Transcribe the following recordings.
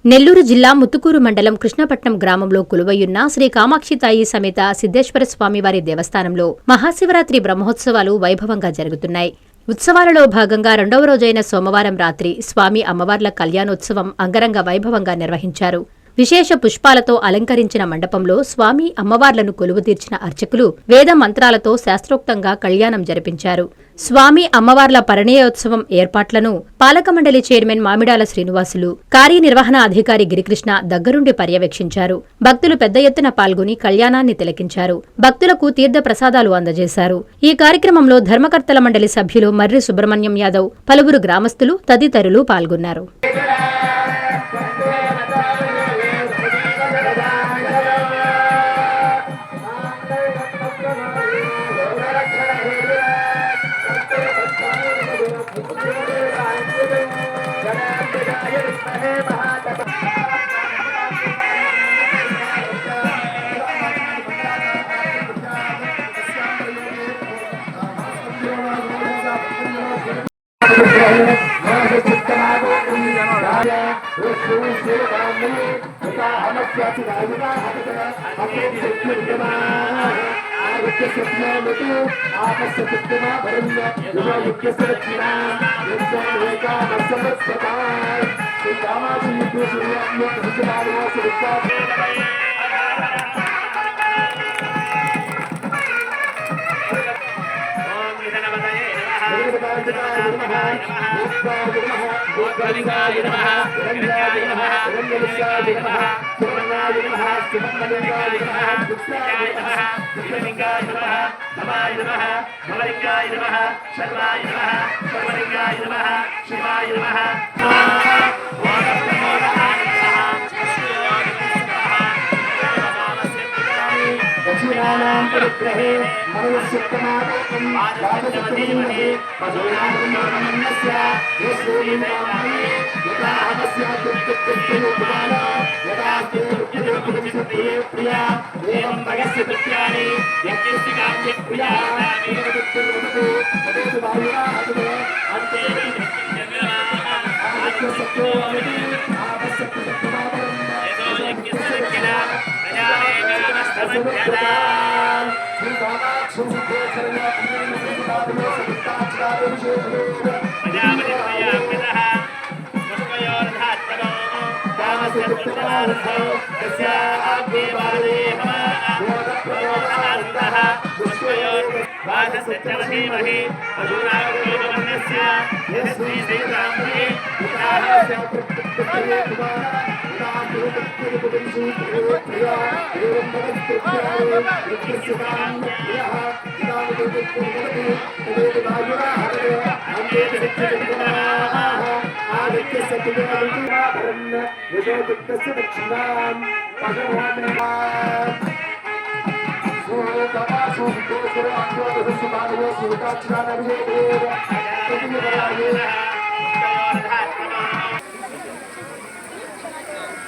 నెల్లూరు జిల్లా ముత్తుకూరు మండలం కృష్ణపట్నం గ్రామంలో కొలువయ్యున్న శ్రీ కామాక్షితాయి సమేత సిద్ధేశ్వర స్వామివారి దేవస్థానంలో మహాశివరాత్రి బ్రహ్మోత్సవాలు వైభవంగా జరుగుతున్నాయి. ఉత్సవాలలో భాగంగా రెండవ రోజైన సోమవారం రాత్రి స్వామి అమ్మవార్ల కళ్యాణోత్సవం అంగరంగ వైభవంగా నిర్వహించారు. విశేష పుష్పాలతో అలంకరించిన మండపంలో స్వామి అమ్మవార్లను కొలువుతీర్చిన అర్చకులు వేద మంత్రాలతో శాస్త్రోక్తంగా కళ్యాణం జరిపించారు. స్వామి అమ్మవార్ల పరిణయోత్సవం ఏర్పాట్లను పాలక మండలి చైర్మన్ మామిడాల శ్రీనివాసులు, కార్యనిర్వహణ అధికారి గిరికృష్ణ దగ్గరుండి పర్యవేక్షించారు. భక్తులు పెద్ద ఎత్తున పాల్గొని కళ్యాణాన్ని తిలకించారు. భక్తులకు తీర్థ ప్రసాదాలు అందజేశారు. ఈ కార్యక్రమంలో ధర్మకర్తల మండలి సభ్యులు మర్రి సుబ్రహ్మణ్యం యాదవ్, పలువురు గ్రామస్తులు తదితరులు పాల్గొన్నారు.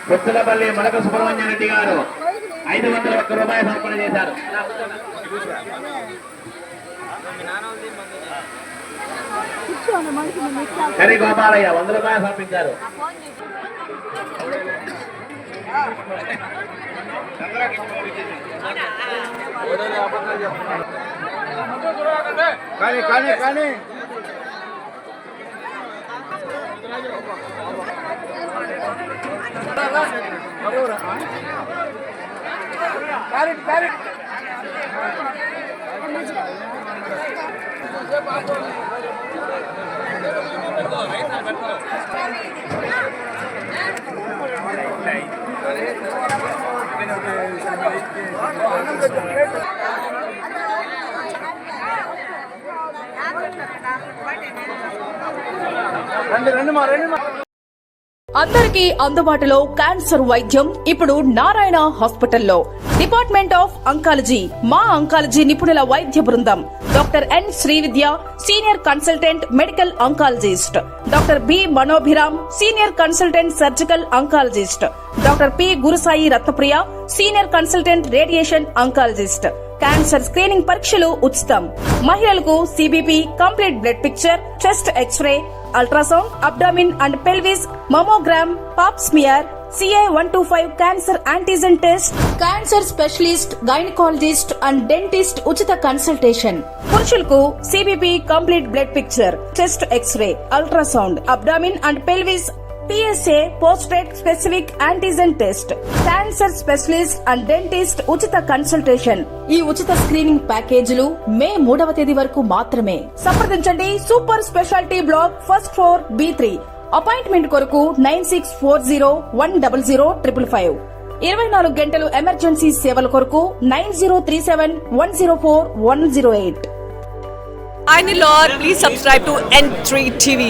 కొత్తలపల్లి మలక సుబ్రహ్మణ్య రెడ్డి గారు 501 రూపాయలు సమర్పణ చేశారు. కరి గోపాలయ్య 100 రూపాయలు సమర్పించారు. కానీ అందరికీ అందుబాటులో క్యాన్సర్ వైద్యం ఇప్పుడు నారాయణ హాస్పిటల్లో. డిపార్ట్మెంట్ ఆఫ్ అంకాలజీ, మా అంకాలజీ నిపుణుల వైద్య బృందం. Doctor N Srividya, senior consultant medical oncologist. Doctor B Manobhiram, senior consultant surgical oncologist. Doctor P Gurusai Ratnapriya, senior consultant radiation oncologist. Cancer screening పరీక్షలు ఉచితం. మహిళలకు CBP, complete blood picture, chest x-ray, ultrasound, abdomen and pelvis, mammogram, pap smear, CA125 cancer antigen test, cancer specialist, gynaecologist and dentist ఉచిత consultation. పురుషులకు CBP complete blood picture, chest x-ray, ultrasound, abdomen and pelvis, PSA పోస్ట్రేట్ specific antigen test, cancer specialist and dentist ఉచిత consultation. ఈ ఉచిత screening ప్యాకేజీలు మే 3వ తేదీ వరకు మాత్రమే. సంప్రదించండి super speciality block first floor B3. Appointment కొరకు 9640100555. 24 గంటలు ఎమర్జెన్సీ సేవల కొరకు 9037104108. I'm Lord. Please subscribe to N3 TV.